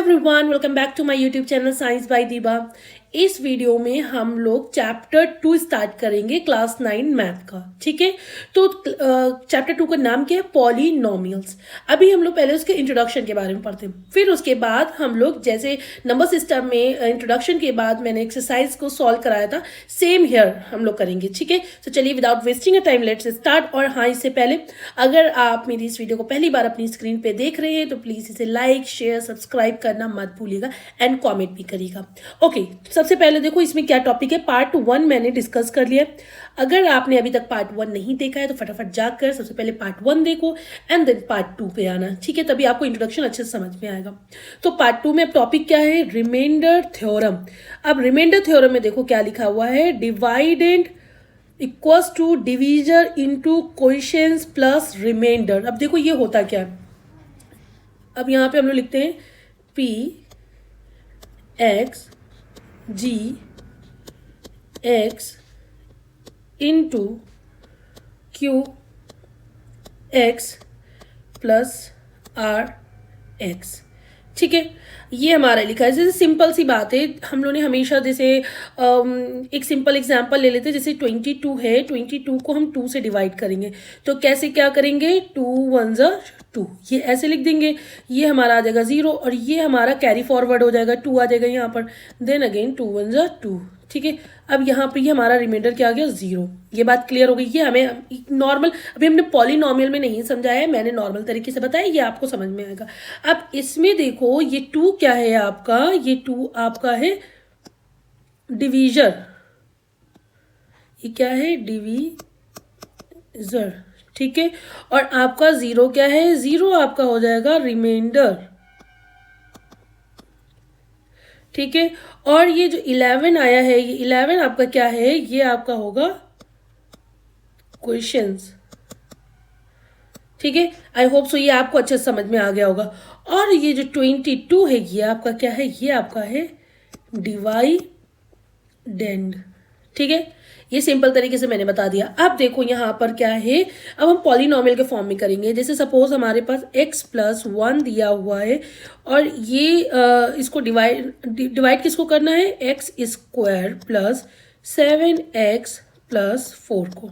Everyone, welcome back to my YouTube channel science by Deeba. इस video में हम लोग चैप्टर 2 स्टार्ट करेंगे क्लास 9 मैथ का। ठीक है, तो चैप्टर 2 का नाम क्या है? पॉलिनोमियल्स। अभी हम लोग पहले उसके इंट्रोडक्शन के बारे में पढ़ते हैं, फिर उसके बाद हम लोग जैसे नंबर सिस्टम में इंट्रोडक्शन के बाद मैंने एक्सरसाइज को सॉल्व कराया था, सेम हियर हम लोग करेंगे। ठीक है, तो चलिए without wasting a time let's start. और हाँ, इससे पहले अगर आप मेरी इस वीडियो को पहली बार अपनी स्क्रीन पे देख रहे हैं तो प्लीज़ इसे लाइक शेयर सब्सक्राइब करना मत भूलिएगा एंड कमेंट भी करिएगा। ओके, सबसे पहले देखो इसमें क्या टॉपिक है। पार्ट 1 मैंने डिस्कस कर लिया। अगर आपने अभी तक पार्ट 1 नहीं देखा है तो फटाफट जाकर सबसे पहले पार्ट 1 देखो एंड देन पार्ट 2 पे आना। ठीक है, तभी आपको इंट्रोडक्शन अच्छे से समझ में आएगा। तो पार्ट 2 में अब टॉपिक क्या है? Remainder theorem. अब रिमाइंडर थ्योरम में देखो क्या लिखा हुआ है, dividend equals to divisor into coefficients plus remainder. अब देखो ये होता क्या है। अब यहाँ पे हम लोग लिखते हैं p x g x into q x plus r x. ठीक है, ये हमारा लिखा है। जैसे सिंपल सी बात है, हम लोगों ने हमेशा जैसे एक सिंपल एग्जांपल ले लेते हैं। जैसे 22 है, 22 को हम 2 से डिवाइड करेंगे तो कैसे क्या करेंगे? 2 1 2, ये ऐसे लिख देंगे। ये हमारा आ जाएगा 0 और ये हमारा कैरी फॉरवर्ड हो जाएगा, 2 आ जाएगा यहाँ पर। Then again 2 1 2। ठीक है, अब यहाँ पे ये हमारा रिमाइंडर क्या आ गया? 0। ये बात क्लियर हो गई। ये हमें नॉर्मल, अभी हमने पॉलिनोमियल में नहीं समझाया है, मैंने नॉर्मल तरीके से बताया, ये आपको समझ में आएगा। अब इसमें देखो ये 2 क्या है आपका? ये 2 आपका है डिवीजर। ये क्या है? डिवीजर। ठीक है, और आपका 0 क्या है? 0 आपका हो जाएगा रिमाइंडर। ठीक है, और ये जो 11 आया है, ये 11 आपका क्या है? ये आपका होगा क्वेश्चंस। ठीक है, आई होप सो ये आपको अच्छे से समझ में आ गया होगा। और ये जो 22 है, ये आपका क्या है? ये आपका है डिवाइडेंड। ठीक है, ये सिंपल तरीके से मैंने बता दिया। अब देखो यहाँ पर क्या है, अब हम पॉलिनोमियल के फॉर्म में करेंगे। जैसे सपोज हमारे पास x + 1 दिया हुआ है और ये इसको डिवाइड किसको करना है? x² + 7x + 4 को।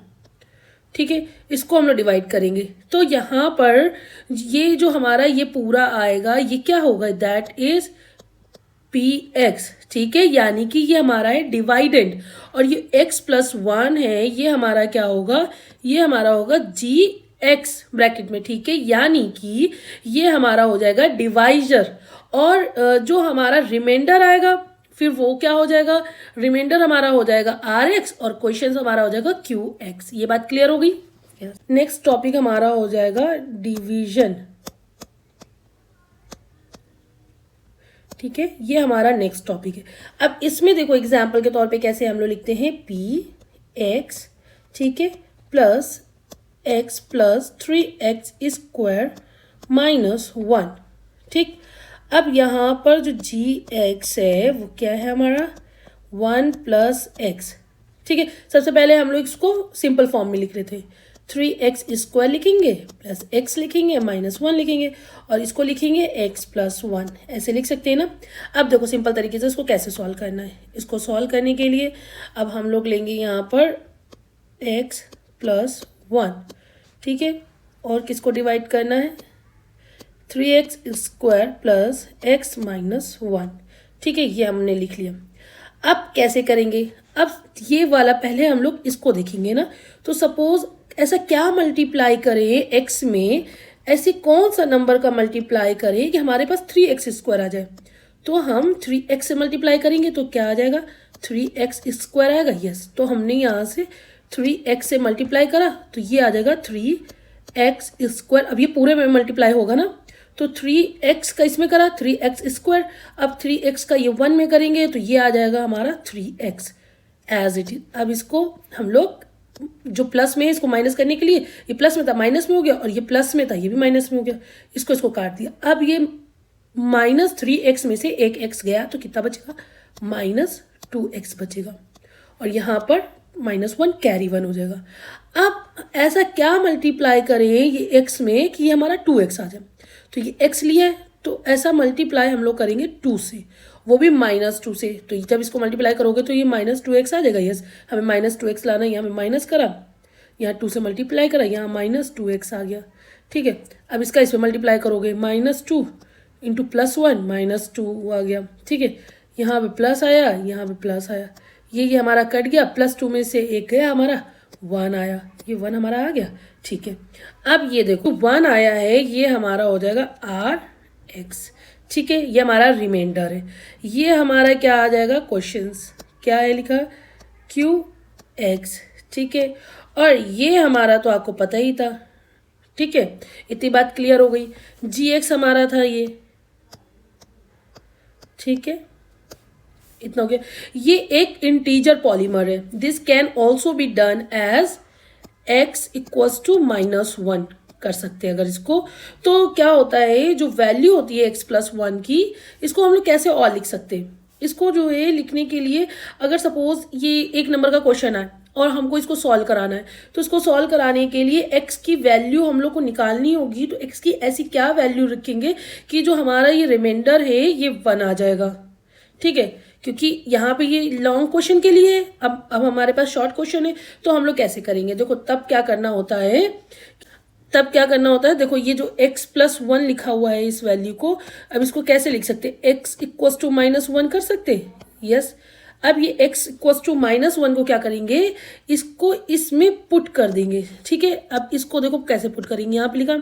ठीक है, इसको हम लोग डिवाइड करेंगे तो यहाँ पर ये जो हमारा ये पूरा आएगा, ये क्या होगा? That is px। ठीक है, यानी कि ये हमारा है डिवाइडेंड, और ये x + 1 है, ये हमारा क्या होगा? ये हमारा होगा gx ब्रैकेट में। ठीक है, यानी कि ये हमारा हो जाएगा डिवाइजर, और जो हमारा रिमाइंडर आएगा फिर वो क्या हो जाएगा? रिमाइंडर हमारा हो जाएगा rx और क्वेश्चन हमारा हो जाएगा qx। ये बात क्लियर हो गई। नेक्स्ट टॉपिक हमारा हो जाएगा डिवीजन। ठीक है, ये हमारा नेक्स्ट टॉपिक है। अब इसमें देखो एग्जाम्पल के तौर पे कैसे हम लोग लिखते हैं पी एक्स, ठीक है, plus x plus 3x² minus 1। ठीक, अब यहाँ पर जो जी एक्स है वो क्या है हमारा? 1 + x। ठीक है, सबसे पहले हम लोग इसको सिंपल फॉर्म में लिख रहे थे। 3x² लिखेंगे प्लस x लिखेंगे माइनस 1 लिखेंगे और इसको लिखेंगे x + 1। ऐसे लिख सकते हैं ना। अब देखो सिंपल तरीके से इसको कैसे सॉल्व करना है। इसको सॉल्व करने के लिए अब हम लोग लेंगे यहाँ पर x + 1। ठीक है, और किसको डिवाइड करना है? 3x² plus x minus 1। ठीक है, ये हमने लिख लिया। अब कैसे करेंगे? अब ये वाला पहले हम लोग इसको देखेंगे ना। तो सपोज ऐसा क्या मल्टीप्लाई करें x में, ऐसे कौन सा नंबर का मल्टीप्लाई करें कि हमारे पास 3x² आ जाए? तो हम 3x से मल्टीप्लाई करेंगे तो क्या आ जाएगा? 3x² आएगा। यस, तो हमने यहाँ से 3x से मल्टीप्लाई करा तो ये आ जाएगा 3x²। अब ये पूरे में मल्टीप्लाई होगा ना, तो 3x का इसमें करा 3x²। अब 3x का ये 1 में करेंगे तो ये आ जाएगा हमारा 3x एज इट इज। अब इसको हम लोग जो प्लस में है इसको माइनस करने के लिए, ये प्लस में था माइनस में हो गया, और ये प्लस में था ये भी माइनस में हो गया। इसको काट दिया। अब ये -3x में से एक x गया तो कितना बचेगा? -2x बचेगा, और यहाँ पर -1 कैरी 1 हो जाएगा। अब ऐसा क्या मल्टीप्लाई करें ये x में कि ये हमारा 2x आ जाए? तो ये x लिया है तो ऐसा मल्टीप्लाई हम लोग करेंगे 2 से, वो भी -2 से। तो जब इसको मल्टीप्लाई करोगे तो ये -2x आ जाएगा। यस, हमें -2x लाना है, यहाँ पे माइनस करा, यहाँ 2 से मल्टीप्लाई करा, यहाँ -2x आ गया। ठीक है, अब इसका इस पर मल्टीप्लाई करोगे, -2 इंटू +1 -2 आ गया। ठीक है, यहाँ पे प्लस आया, यहाँ पे प्लस आया, ये हमारा कट गया, +2 में से एक गया, हमारा 1 आया, ये 1 हमारा आ गया। ठीक है, अब ये देखो 1 आया है, ये हमारा हो जाएगा Rx। ठीक है, ये हमारा रिमाइंडर है। ये हमारा क्या आ जाएगा, क्वेश्चंस क्या है लिखा, Qx। ठीक है, और ये हमारा तो आपको पता ही था। ठीक है, इतनी बात क्लियर हो गई। Gx हमारा था ये। ठीक है, इतना हो गया। ये एक इंटीजर पॉलीमर है। This can also be done as x equals to -1 कर सकते हैं अगर इसको। तो क्या होता है, जो वैल्यू होती है x+1 की, इसको हम लोग कैसे और लिख सकते हैं। इसको जो है लिखने के लिए, अगर सपोज ये 1 नंबर का क्वेश्चन है और हमको इसको सॉल्व कराना है, तो इसको सॉल्व कराने के लिए x की वैल्यू हम लोग को निकालनी होगी। तो x की ऐसी क्या वैल्यू रखेंगे कि जो हमारा ये रिमाइंडर है ये 1 आ जाएगा। ठीक है, क्योंकि यहाँ पे ये लॉन्ग क्वेश्चन के लिए है, अब हमारे पास शॉर्ट क्वेश्चन है, तो हम लोग कैसे करेंगे। देखो तब क्या करना होता है, देखो ये जो x+1 लिखा हुआ है इस वैल्यू को, अब इसको कैसे लिख सकते हैं, x इक्वल्स टू -1 कर सकते हैं। यस, अब ये x इक्वल्स टू -1 को क्या करेंगे, इसको इसमें पुट कर देंगे। ठीक है, अब इसको देखो कैसे पुट करेंगे, यहाँ पे लिखा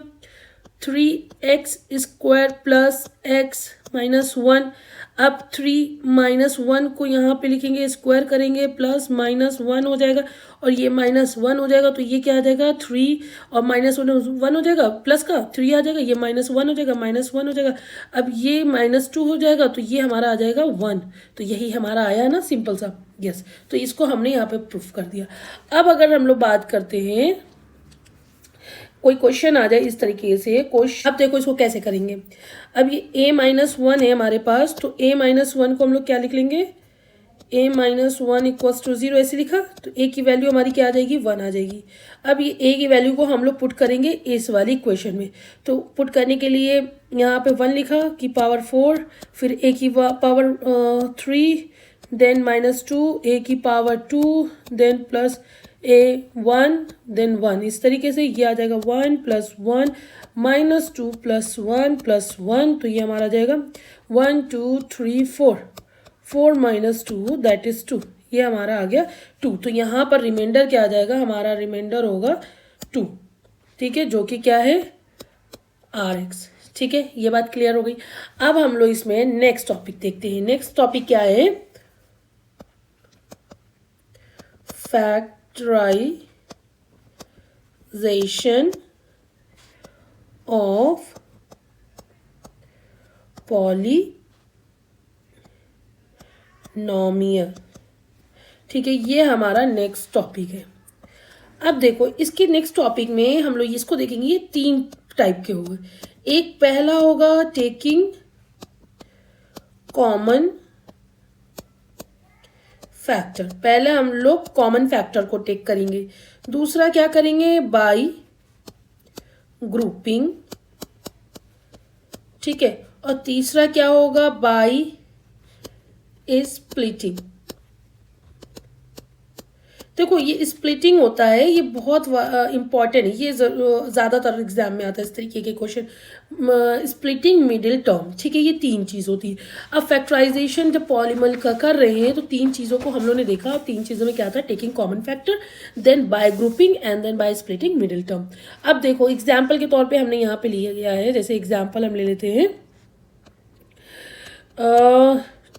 3x² प्लस x -1। अब 3 -1 को यहाँ पे लिखेंगे, स्क्वायर करेंगे, प्लस -1 हो जाएगा, और ये -1 हो जाएगा, तो ये क्या आ जाएगा 3, और -1 हो जाएगा, प्लस का 3 आ जाएगा, ये -1 हो जाएगा, -1 हो जाएगा। अब ये -2 हो जाएगा, तो ये हमारा आ जाएगा 1। तो यही हमारा आया ना, सिंपल सा। यस, तो इसको हमने यहाँ पे प्रूफ कर दिया। अब अगर हम लोग बात करते हैं, कोई क्वेश्चन आ जाए इस तरीके से क्वेश्चन, अब देखो इसको कैसे करेंगे। अब ये a-1 है हमारे पास, तो a-1 को हम लोग क्या लिख लेंगे, a-1 इक्वल्स टू 0 ऐसे लिखा, तो a की वैल्यू हमारी क्या आ जाएगी, 1 आ जाएगी। अब ये a की वैल्यू को हम लोग पुट करेंगे इस वाली इक्वेशन में। तो पुट करने के लिए यहाँ पे 1 लिखा की पावर 4, फिर a की पावर 3, देन -2, a की power 2, then plus a1, then 1, इस तरीके से ये आ जाएगा 1 + 1 -2 + 1 + 1, तो ये हमारा आ जाएगा 1 2 3 4 4 -2 दैट इज 2, ये हमारा आ गया 2। तो यहाँ पर रिमाइंडर क्या आ जाएगा, हमारा रिमाइंडर होगा 2। ठीक है, जो कि क्या है Rx। ठीक है, ये बात क्लियर हो गई। अब हम लोग इसमें नेक्स्ट टॉपिक देखते हैं। नेक्स्ट टॉपिक क्या है, factorization of polynomial। ठीक है, ये हमारा नेक्स्ट टॉपिक है। अब देखो इसके नेक्स्ट टॉपिक में हम लोग इसको देखेंगे, ये 3 टाइप के होंगे। एक पहला होगा टेकिंग कॉमन फैक्टर, पहले हम लोग कॉमन फैक्टर को टेक करेंगे। दूसरा क्या करेंगे, बाय ग्रुपिंग। ठीक है, और तीसरा क्या होगा, बाय स्प्लिटिंग। देखो ये स्प्लिटिंग होता है, ये बहुत इंपॉर्टेंट है, ये ज़्यादातर एग्जाम में आता है इस तरीके के क्वेश्चन, स्प्लिटिंग, मिडिल टर्म। ठीक है, ये 3 चीज़ होती है। अब फैक्टराइजेशन जब पॉलीमर का कर रहे हैं तो 3 चीज़ों को हम लोगों ने देखा, और 3 चीज़ों में क्या था, taking common factor, then by grouping, and then by splitting, middle term. अब देखो एग्जाम्पल के तौर पर हमने यहाँ पे लिया गया है, जैसे एग्जाम्पल हम ले लेते हैं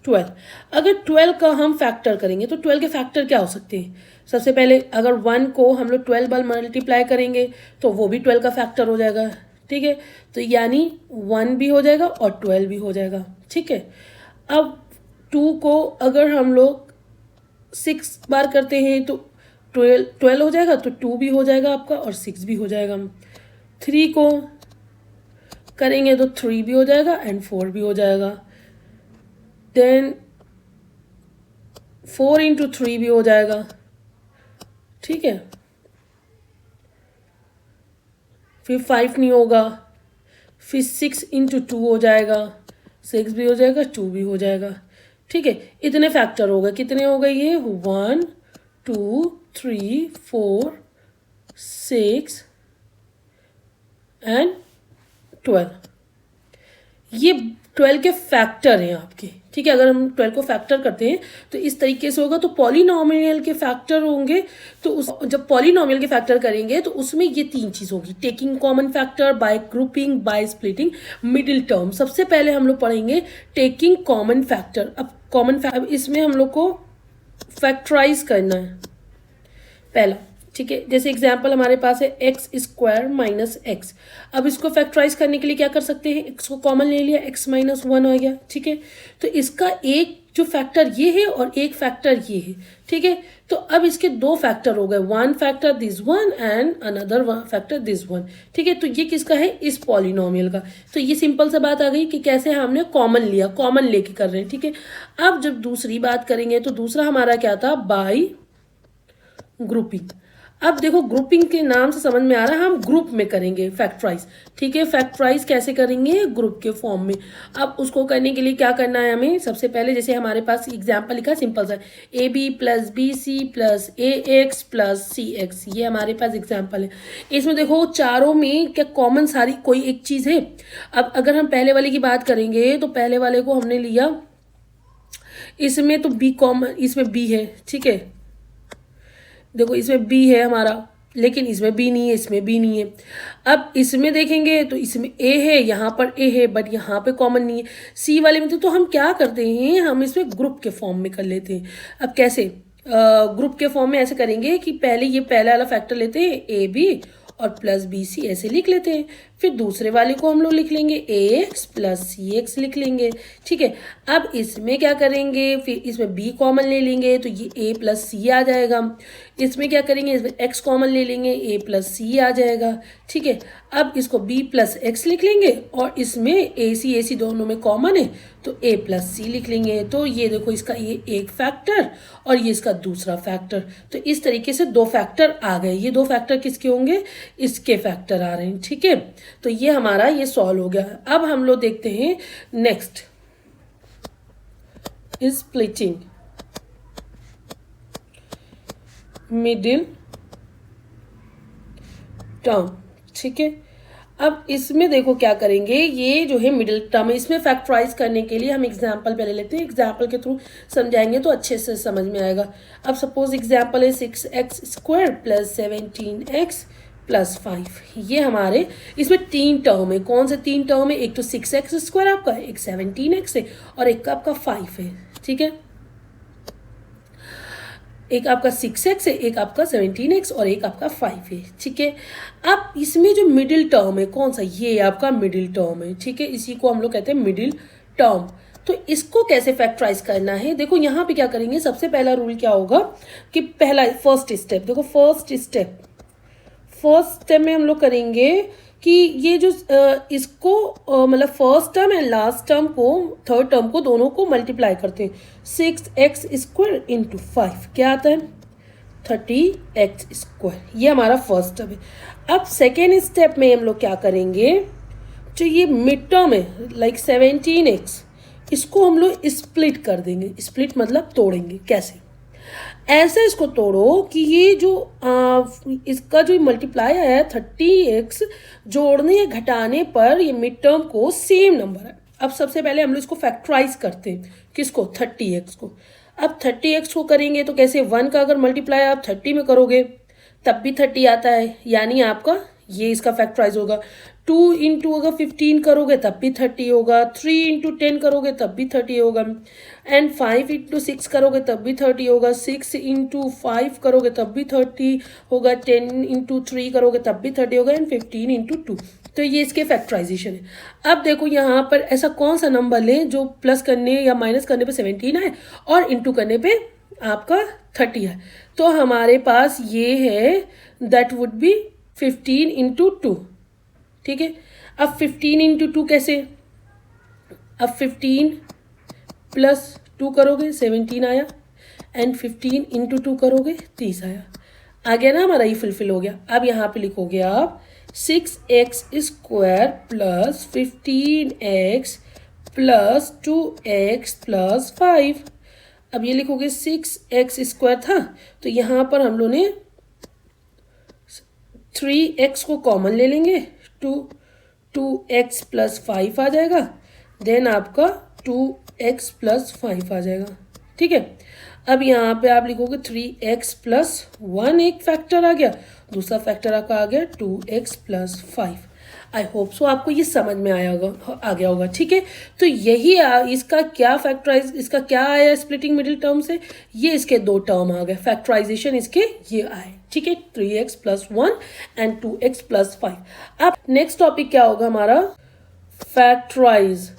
12। अगर 12 का हम फैक्टर करेंगे तो 12 के फैक्टर क्या हो सकते हैं। सबसे पहले अगर 1 को हम लोग 12 बार मल्टीप्लाई करेंगे तो वो भी 12 का फैक्टर हो जाएगा। ठीक है, तो यानी 1 भी हो जाएगा और 12 भी हो जाएगा। ठीक है, अब 2 को अगर हम लोग 6 बार करते हैं तो 12 हो जाएगा, तो 2 भी हो जाएगा आपका और 6 भी हो जाएगा। 3 को करेंगे तो 3 भी हो जाएगा एंड 4 भी हो जाएगा। देन 4 × 3 भी हो जाएगा। ठीक है, फिर 5 नहीं होगा, फिर 6 इंटू 2 हो जाएगा, 6 भी हो जाएगा, 2 भी हो जाएगा। ठीक है, इतने फैक्टर हो गए। कितने हो गए ये? 1 2 3 4 6 एंड 12। ये 12 के फैक्टर हैं आपके। ठीक है, अगर हम 12 को फैक्टर करते हैं तो इस तरीके से होगा। तो पॉलिनॉमियल के फैक्टर होंगे, तो उस जब पॉलिनॉमियल के फैक्टर करेंगे तो उसमें ये तीन चीज होगी, taking common factor, bye grouping, bye splitting, middle term. सबसे पहले हम लोग पढ़ेंगे टेकिंग कॉमन फैक्टर। अब इसमें हम लोग को फैक्टराइज करना है पहला। ठीक है, जैसे एग्जाम्पल हमारे पास है एक्स स्क्वायर माइनस एक्स। अब इसको फैक्टराइज करने के लिए क्या कर सकते हैं, एक्स को कॉमन ले लिया, एक्स माइनस 1 हो गया। ठीक है, तो इसका एक जो फैक्टर ये है और एक फैक्टर ये है। ठीक है, तो अब इसके दो फैक्टर हो गए, one factor this one and another factor this one. ठीक है, तो ये किसका है, इस पॉलिनोमियल का। तो ये सिंपल सा बात आ गई कि कैसे हमने कॉमन लिया, कॉमन लेके कर रहे हैं। ठीक है, अब जब दूसरी बात करेंगे तो दूसरा हमारा क्या था, बाई ग्रुपिंग। अब देखो ग्रुपिंग के नाम से समझ में आ रहा है, हम ग्रुप में करेंगे फैक्टराइज। ठीक है, फैक्टराइज कैसे करेंगे, ग्रुप के फॉर्म में। अब उसको करने के लिए क्या करना है हमें, सबसे पहले जैसे हमारे पास एग्जाम्पल लिखा सिंपल सा, a b plus b c plus a x plus c x, ये हमारे पास एग्जाम्पल है। इसमें देखो चारों में क्या कॉमन सारी कोई एक चीज है। अब अगर हम पहले वाले की बात करेंगे तो पहले वाले को हमने लिया, इसमें तो बी कॉमन, इसमें बी है। ठीक है, देखो इसमें बी है हमारा, लेकिन इसमें बी नहीं है, इसमें बी नहीं है। अब इसमें देखेंगे तो इसमें ए है, यहाँ पर ए है, बट यहाँ पे कॉमन नहीं है। सी वाले में तो हम क्या करते हैं, हम इसमें ग्रुप के फॉर्म में कर लेते हैं। अब कैसे, ग्रुप के फॉर्म में ऐसे करेंगे कि पहले ये पहला वाला फैक्टर लेते हैं ए बी और प्लस बी सी ऐसे लिख लेते हैं। फिर दूसरे वाले को हम लोग लिख लेंगे ए एक्स प्लस सी एक्स लिख लेंगे। ठीक है, अब इसमें क्या करेंगे, फिर इसमें बी कॉमन ले लेंगे तो ये ए प्लस सी आ जाएगा। इसमें क्या करेंगे, इसमें एक्स कॉमन ले लेंगे, ए प्लस सी आ जाएगा। ठीक है, अब इसको बी प्लस एक्स लिख लेंगे और इसमें ए सी दोनों में कॉमन है तो ए प्लस सी लिख लेंगे। तो ये देखो इसका ये एक फैक्टर और ये इसका दूसरा फैक्टर। तो इस तरीके से दो फैक्टर आ गए। ये दो फैक्टर किसके होंगे, इसके फैक्टर आ रहे हैं। ठीक है, तो ये हमारा ये सॉल्व हो गया। अब हम लोग देखते हैं next is splitting middle term. ठीक है, अब इसमें देखो क्या करेंगे, ये जो है मिडिल टर्म है, इसमें फैक्टराइज करने के लिए हम एग्जाम्पल पहले लेते हैं, एग्जाम्पल के थ्रू समझाएंगे तो अच्छे से समझ में आएगा। अब सपोज एग्जाम्पल है 6x² प्लस 17x प्लस 5। ये हमारे इसमें तीन टर्म है। कौन से तीन टर्म है, एक तो 6x² आपका, एक 17x है और एक का आपका 5 है। ठीक है, एक आपका 6x है, एक आपका 17x और एक आपका 5 है। ठीक है, अब इसमें जो मिडिल टर्म है कौन सा, ये आपका मिडिल टर्म है। ठीक है, इसी को हम लोग कहते हैं मिडिल टर्म। तो इसको कैसे फैक्टराइज करना है, देखो यहाँ पे क्या करेंगे, सबसे पहला रूल क्या होगा कि पहला फर्स्ट स्टेप, देखो फर्स्ट स्टेप में हम लोग करेंगे कि ये जो इसको मतलब first term and last term को, थर्ड टर्म को, दोनों को मल्टीप्लाई करते हैं। 6x² इंटू 5 क्या आता है, 30x²। ये हमारा फर्स्ट टर्म है। अब सेकेंड स्टेप में हम लोग क्या करेंगे, जो ये मिड टर्म है लाइक 17x, इसको हम लोग स्प्लिट कर देंगे। स्प्लिट मतलब तोड़ेंगे। कैसे, ऐसे इसको तोड़ो कि ये जो इसका जो मल्टीप्लाई आया है 30x, जोड़ने या घटाने पर ये मिड टर्म को सेम नंबर है। अब सबसे पहले हम लोग इसको फैक्टराइज करते हैं, किसको, 30x को। अब 30x को करेंगे तो कैसे, 1 का अगर मल्टीप्लाई आप 30 में करोगे तब भी 30 आता है, यानी आपका ये इसका फैक्टराइज होगा। 2 इंटू अगर 15 करोगे तब भी 30 होगा, 3 इंटू 10 करोगे तब भी 30 होगा, एंड 5 इंटू 6 करोगे तब भी 30 होगा, 6 इंटू 5 करोगे तब भी 30 होगा, 10 इंटू 3 करोगे तब भी 30 होगा, एंड 15 इंटू 2। तो ये इसके फैक्टराइजेशन है। अब देखो यहाँ पर ऐसा कौन सा नंबर ले जो प्लस करने या माइनस करने पे 17 है और इंटू करने पे आपका 30 है। तो हमारे पास ये है, दैट वुड बी 15 इंटू 2। ठीक है, अब 15 इंटू 2 कैसे, अब 15 प्लस 2 करोगे 17 आया, एंड 15 इंटू 2 करोगे 30 आया। आ गया ना हमारा, ये फुलफिल हो गया। अब यहाँ पे लिखोगे आप 6x² plus 15x plus 2x plus 5। अब ये लिखोगे 6x² था, तो यहाँ पर हम लोग ने 3x को कॉमन ले लेंगे, 2x प्लस 5 आ जाएगा, देन आपका 2x प्लस 5 आ जाएगा। ठीक है, अब यहाँ पे आप लिखोगे 3x प्लस 1, एक फैक्टर आ गया, दूसरा फैक्टर आपका आ गया 2x plus 5। I hope so आपको ये समझ में आ गया होगा। ठीक है, तो यही इसका क्या इसका क्या आया स्प्लिटिंग मिडिल टर्म से, ये इसके दो टर्म आ गए, फैक्टराइजेशन इसके ये आए। ठीक है, 3x plus 1 and 2x plus 5। अब नेक्स्ट टॉपिक क्या होगा हमारा, फैक्टराइज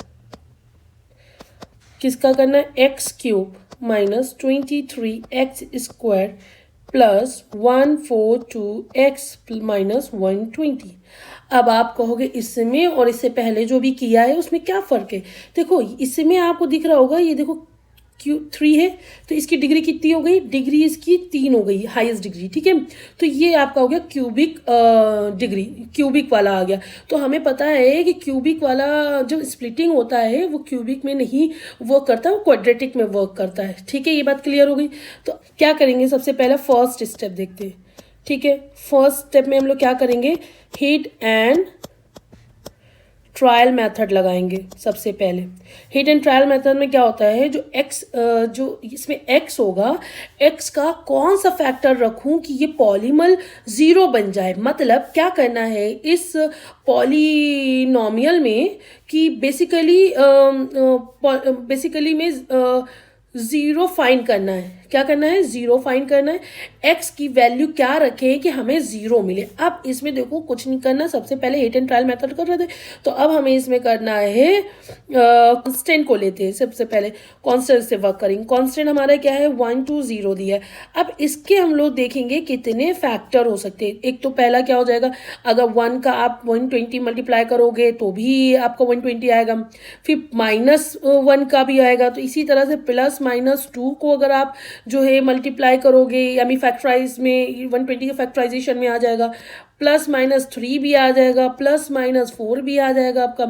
किसका करना है, x³ minus 23x² plus 142x minus 120। अब आप कहोगे इसमें और इससे पहले जो भी किया है उसमें क्या फ़र्क है। देखो इसमें आपको दिख रहा होगा, ये देखो Q3 है तो इसकी डिग्री कितनी हो गई, डिग्री इसकी 3 हो गई, हाईएस्ट डिग्री। ठीक है, तो ये आपका हो गया क्यूबिक डिग्री, क्यूबिक वाला आ गया। तो हमें पता है कि क्यूबिक वाला जो स्प्लिटिंग होता है वो क्यूबिक में नहीं वर्क करता, वो क्वाड्रेटिक में वर्क करता है। ठीक है, ये बात क्लियर हो गई। तो क्या करेंगे, सबसे पहले फर्स्ट स्टेप देखते हैं। ठीक है, फर्स्ट स्टेप में हम लोग क्या करेंगे, हिट एंड ट्रायल मेथड लगाएंगे। सबसे पहले हिट एंड ट्रायल मेथड में क्या होता है, जो इसमें x होगा, x का कौन सा फैक्टर रखूं कि ये पॉलीमल 0 बन जाए। मतलब क्या करना है इस पॉलीनोमियल में कि बेसिकली में 0 फाइंड करना है। क्या करना है, 0 फाइंड करना है। x की वैल्यू क्या रखें कि हमें 0 मिले। अब इसमें देखो कुछ नहीं करना, सबसे पहले हिट एंड ट्रायल मेथड कर रहे थे, तो अब हमें इसमें करना है कांस्टेंट को लेते हैं। सबसे पहले कांस्टेंट से वर्क करेंगे। कांस्टेंट हमारा क्या है, 1 2 0 दिया है। अब इसके हम लोग देखेंगे कितने फैक्टर हो सकते हैं। एक तो पहला क्या हो जाएगा, अगर 1 का आप 120 मल्टीप्लाई करोगे तो भी आपका 120 आएगा, फिर -1 का भी आएगा। तो इसी तरह से +-2 को अगर आप जो है मल्टीप्लाई करोगे, यानी फैक्टराइज में 120 के फैक्टराइजेशन में आ जाएगा, +-3 भी आ जाएगा, +-4 भी आ जाएगा आपका,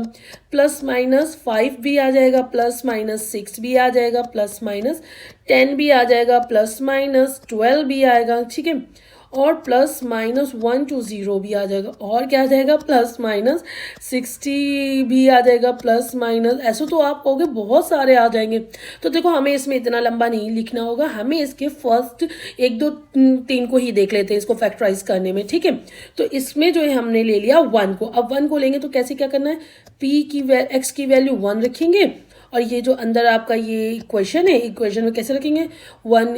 +-5 भी आ जाएगा, +-6 भी आ जाएगा, +-10 भी आ जाएगा, +-12 भी आएगा। ठीक है, और +-1 to 0 भी आ जाएगा, और क्या आ जाएगा, +-60 भी आ जाएगा, ऐसे तो आप कहोगे बहुत सारे आ जाएंगे। तो देखो हमें इसमें इतना लंबा नहीं लिखना होगा, हमें इसके फर्स्ट 1 2 3 को ही देख लेते हैं इसको फैक्टराइज करने में। ठीक है, तो इसमें जो है हमने ले लिया 1 को। अब 1 को लेंगे तो कैसे क्या करना है, x की वैल्यू 1 रखेंगे, और ये जो अंदर आपका ये इक्वेशन है, इक्वेशन में कैसे रखेंगे, 1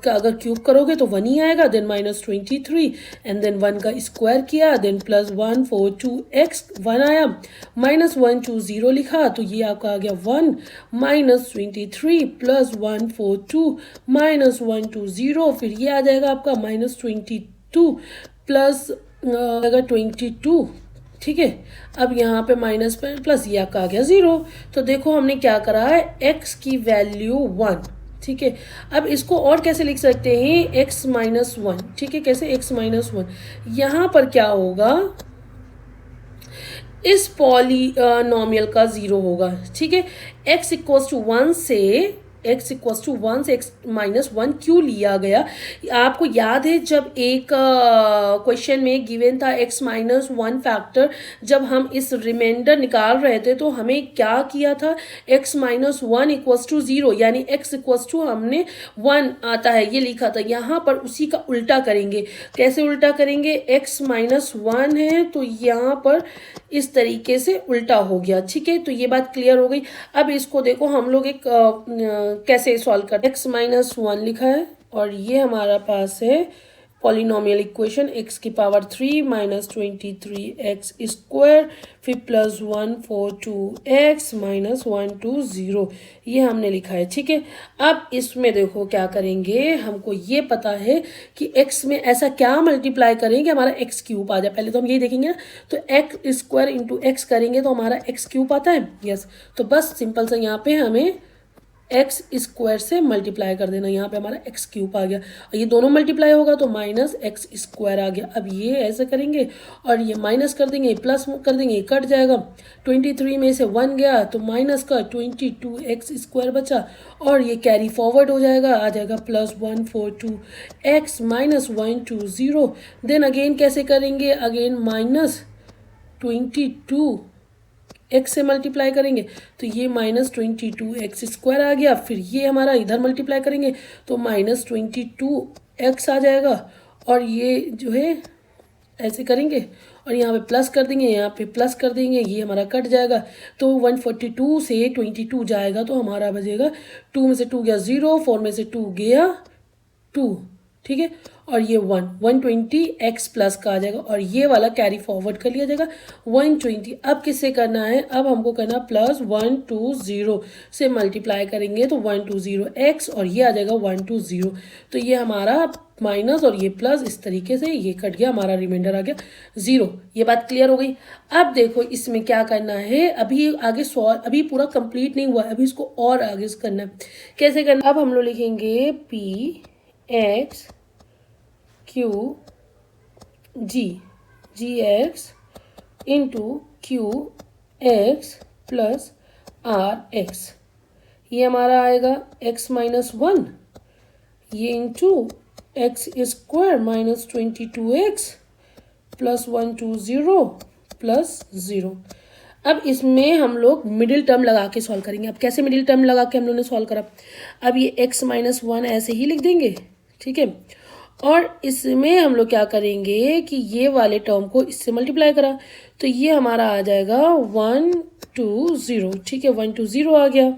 का अगर क्यूब करोगे तो 1 ही आएगा, देन -23 एंड देन 1 का स्क्वायर किया, देन +142x 1 आया, -120 लिखा, तो ये आपका आ गया 1 -23 +142 -120, फिर ये आ जाएगा आपका -22 प्लस 22। ठीक है, अब यहाँ पे माइनस पे प्लस ये आपका आ गया 0। तो देखो हमने क्या करा है, x की वैल्यू 1। ठीक है, अब इसको और कैसे लिख सकते हैं, x - 1। ठीक है, कैसे, x - 1। यहाँ पर क्या होगा, इस पॉलीनोमियल का 0 होगा। ठीक है, x = 1 से x -1 क्यों लिया गया, आपको याद है जब एक क्वेश्चन में गिवन था x -1 फैक्टर, जब हम इस रिमाइंडर निकाल रहे थे तो हमें क्या किया था, x -1 = 0, यानी x = हमने 1 आता है ये लिखा था। यहाँ पर उसी का उल्टा करेंगे। कैसे उल्टा करेंगे, x -1 है तो यहाँ पर इस तरीके से उल्टा हो गया। ठीक है, तो ये बात क्लियर हो गई। अब इसको देखो हम लोग एक कैसे सॉल्व करते हैं, x -1 लिखा है और ये हमारा पास है पॉलिनोमियल इक्वेशन x की पावर 3 -23x², फिर +142x -120, ये हमने लिखा है। ठीक है, अब इसमें देखो क्या करेंगे, हमको ये पता है कि x में ऐसा क्या मल्टीप्लाई करेंगे हमारा x³ आ जाए। पहले तो हम यही देखेंगे ना, तो x² × x करेंगे तो हमारा x³ आता है। यस, तो बस सिंपल सा यहाँ पे हमें एक्स स्क्वायर से मल्टीप्लाई कर देना, यहाँ पे हमारा एक्स क्यूब आ गया और ये दोनों मल्टीप्लाई होगा तो माइनस एक्स स्क्वायर आ गया। अब ये ऐसे करेंगे और ये माइनस कर देंगे, प्लस कर देंगे, ये कट जाएगा। 23 में से 1 गया तो माइनस का 22 एक्स स्क्वायर बचा और ये कैरी फॉरवर्ड हो जाएगा, आ जाएगा plus 142 x minus 120। Then again कैसे करेंगे, अगेन माइनस 22 एक्स से मल्टीप्लाई करेंगे तो ये माइनस 22 एक्स स्क्वायर आ गया। फिर ये हमारा इधर मल्टीप्लाई करेंगे तो माइनस 22 एक्स आ जाएगा और ये जो है ऐसे करेंगे और यहाँ पे प्लस कर देंगे, यहाँ पे प्लस कर देंगे, ये हमारा कट जाएगा। तो 142 से 22 जाएगा तो हमारा बजेगा 2 में से 2 गया 0, 4 में से 2 गया 2, ठीक है। और ये 120 एक्स प्लस का आ जाएगा और ये वाला कैरी फॉरवर्ड कर लिया जाएगा 120। अब किससे करना है, अब हमको करना प्लस 120 से मल्टीप्लाई करेंगे तो 120 एक्स और ये आ जाएगा 120। तो ये हमारा माइनस और ये प्लस, इस तरीके से ये कट गया, हमारा रिमाइंडर आ गया 0। ये बात क्लियर हो गई। अब देखो इसमें क्या करना है, अभी आगे सॉल्व, अभी पूरा कंप्लीट नहीं हुआ, अभी इसको और आगे करना है। कैसे करना, अब हम लोग लिखेंगे p x q g x into q x plus r x, ये हमारा आएगा एक्स माइनस 1, ये into x square minus 22 x plus 120 plus 0। अब इसमें हम लोग मिडिल टर्म लगा के सॉल्व करेंगे। अब कैसे मिडिल टर्म लगा के हम लोग ने सॉल्व करा, अब ये एक्स माइनस 1 ऐसे ही लिख देंगे, ठीक है। और इसमें हम लोग क्या करेंगे कि ये वाले टर्म को इससे मल्टीप्लाई करा तो ये हमारा आ जाएगा 120, ठीक है, 120 आ गया।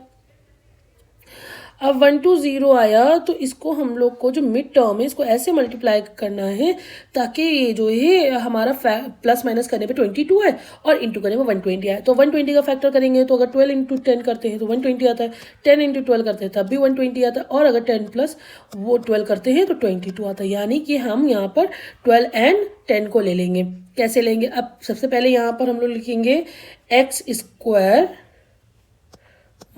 अब 120 आया तो इसको हम लोग को जो मिड टर्म है इसको ऐसे मल्टीप्लाई करना है ताकि ये जो है हमारा प्लस माइनस करने पे 22 है और इंटू करने पे 120 आए। तो 120 का फैक्टर करेंगे तो अगर 12 इंटू 10 करते हैं तो 120 आता है, 10 इंटू 12 करते हैं तब भी 120 आता है और अगर 10 प्लस वो 12 करते हैं तो 22 आता है। यानी कि हम यहाँ पर 12 एंड 10 को ले लेंगे। कैसे लेंगे, अब सबसे पहले यहाँ पर हम लोग लिखेंगे x square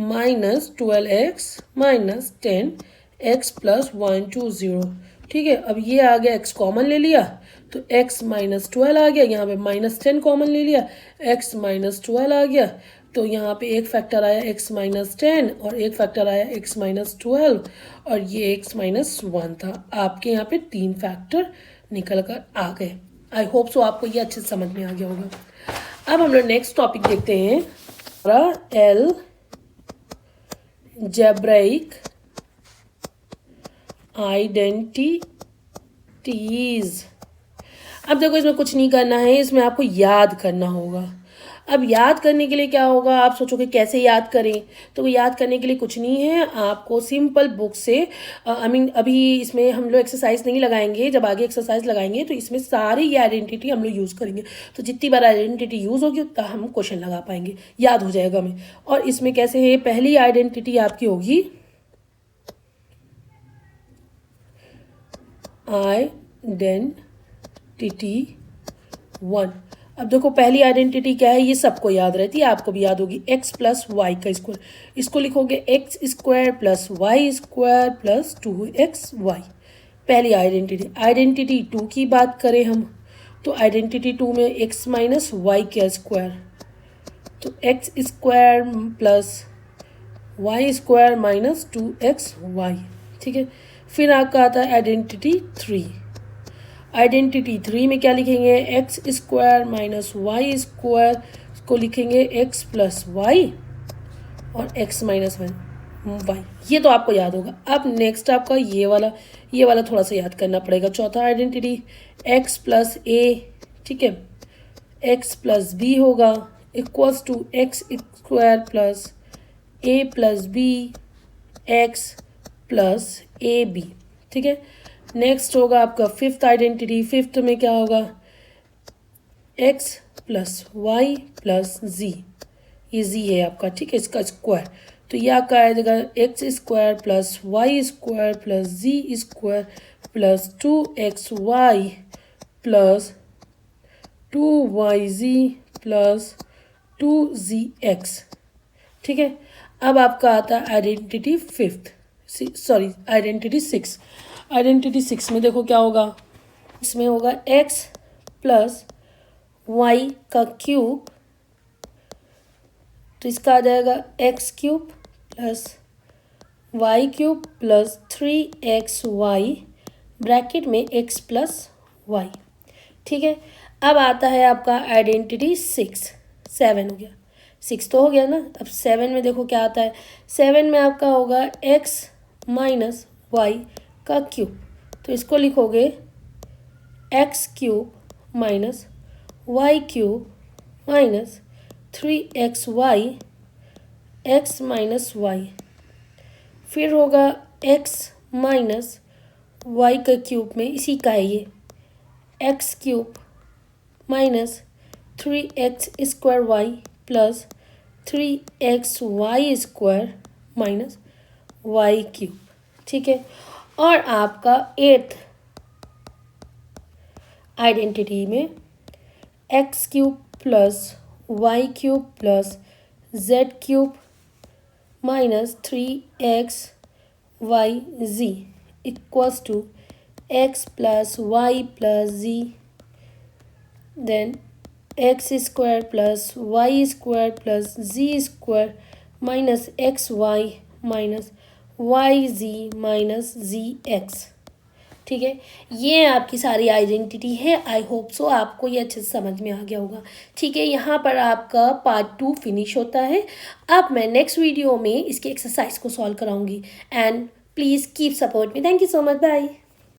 minus 12x minus 10x plus 120, ठीक है। अब ये आ गया, x कॉमन ले लिया तो x माइनस 12 आ गया, यहाँ पे माइनस 10 कॉमन ले लिया, x माइनस 12 आ गया। तो यहाँ पे एक फैक्टर आया x माइनस 10 और एक फैक्टर आया x माइनस 12 और ये x माइनस 1 था। आपके यहाँ पे 3 फैक्टर निकल कर आ गए। आई होप सो आपको ये अच्छे से समझ में आ गया होगा। अब हम लोग नेक्स्ट टॉपिक देखते हैं, एल जेब्राइक आइडेंटिटीज। अब देखो इसमें कुछ नहीं करना है, इसमें आपको याद करना होगा। अब याद करने के लिए क्या होगा, आप सोचोगे कैसे याद करें, तो याद करने के लिए कुछ नहीं है, आपको सिंपल बुक से अभी इसमें हम लोग एक्सरसाइज नहीं लगाएंगे, जब आगे एक्सरसाइज लगाएंगे तो इसमें सारी ये आइडेंटिटी हम लोग यूज़ करेंगे। तो जितनी बार आइडेंटिटी यूज़ होगी उतना हम क्वेश्चन लगा पाएंगे, याद हो जाएगा हमें। और इसमें कैसे है, पहली आइडेंटिटी आपकी होगी आइडेंटिटी 1। अब देखो पहली आइडेंटिटी क्या है, ये सबको याद रहती है, आपको भी याद होगी, x प्लस वाई का स्क्वायर। इसको लिखोगे x square plus Y square plus 2xy। पहली आइडेंटिटी। आइडेंटिटी 2 की बात करें हम तो आइडेंटिटी 2 में x माइनस वाई का स्क्वायर, तो x square plus Y square minus 2xy, ठीक है। फिर आपका आता है आइडेंटिटी 3। आइडेंटिटी 3 में क्या लिखेंगे, x square minus y square को लिखेंगे एक्स प्लस वाई और एक्स माइनस वाई। ये तो आपको याद होगा। अब नेक्स्ट आपका ये वाला थोड़ा सा याद करना पड़ेगा। चौथा आइडेंटिटी एक्स प्लस ए, ठीक है, एक्स प्लस बी होगा equals to x square plus a plus b x plus a b, ठीक है। नेक्स्ट होगा आपका फिफ्थ आइडेंटिटी। फिफ्थ में क्या होगा, एक्स प्लस वाई प्लस जी, ये जी है आपका, ठीक है, इसका स्क्वायर। तो ये आपका आ जाएगा X square plus Y square plus Z square plus 2xy plus 2yz plus 2zx, ठीक है। अब आपका आता है identity identity six. Identity six में देखो क्या होगा, इसमें होगा x प्लस वाई का क्यूब, तो इसका आ जाएगा X cube plus Y cube plus 3xy bracket में x प्लस वाई। ठीक है, अब आता है आपका आइडेंटिटी सिक्स। सेवन हो गया, सिक्स तो हो गया ना। अब सेवन में देखो क्या आता है, सेवन में आपका होगा x माइनस वाई का क्यूब, तो इसको लिखोगे x cube minus y cube minus 3xy x minus y. फिर होगा x माइनस वाई का क्यूब में इसी का है ये, x cube minus 3x square y plus 3xy square minus y cube. ठीक है, और आपका एट्थ आइडेंटिटी में x cube plus Y cube plus z cube minus 3xyz equals to x plus y plus z, then x square plus Y square plus z square minus X Y minus Y Z minus Z X. ठीक है, ये आपकी सारी identity है। I hope so आपको ये अच्छे से समझ में आ गया होगा। ठीक है, यहाँ पर आपका पार्ट 2 फिनिश होता है। अब मैं नेक्स्ट वीडियो में इसकी एक्सरसाइज को सॉल्व कराऊंगी। And please keep support me. Thank you so much, bye.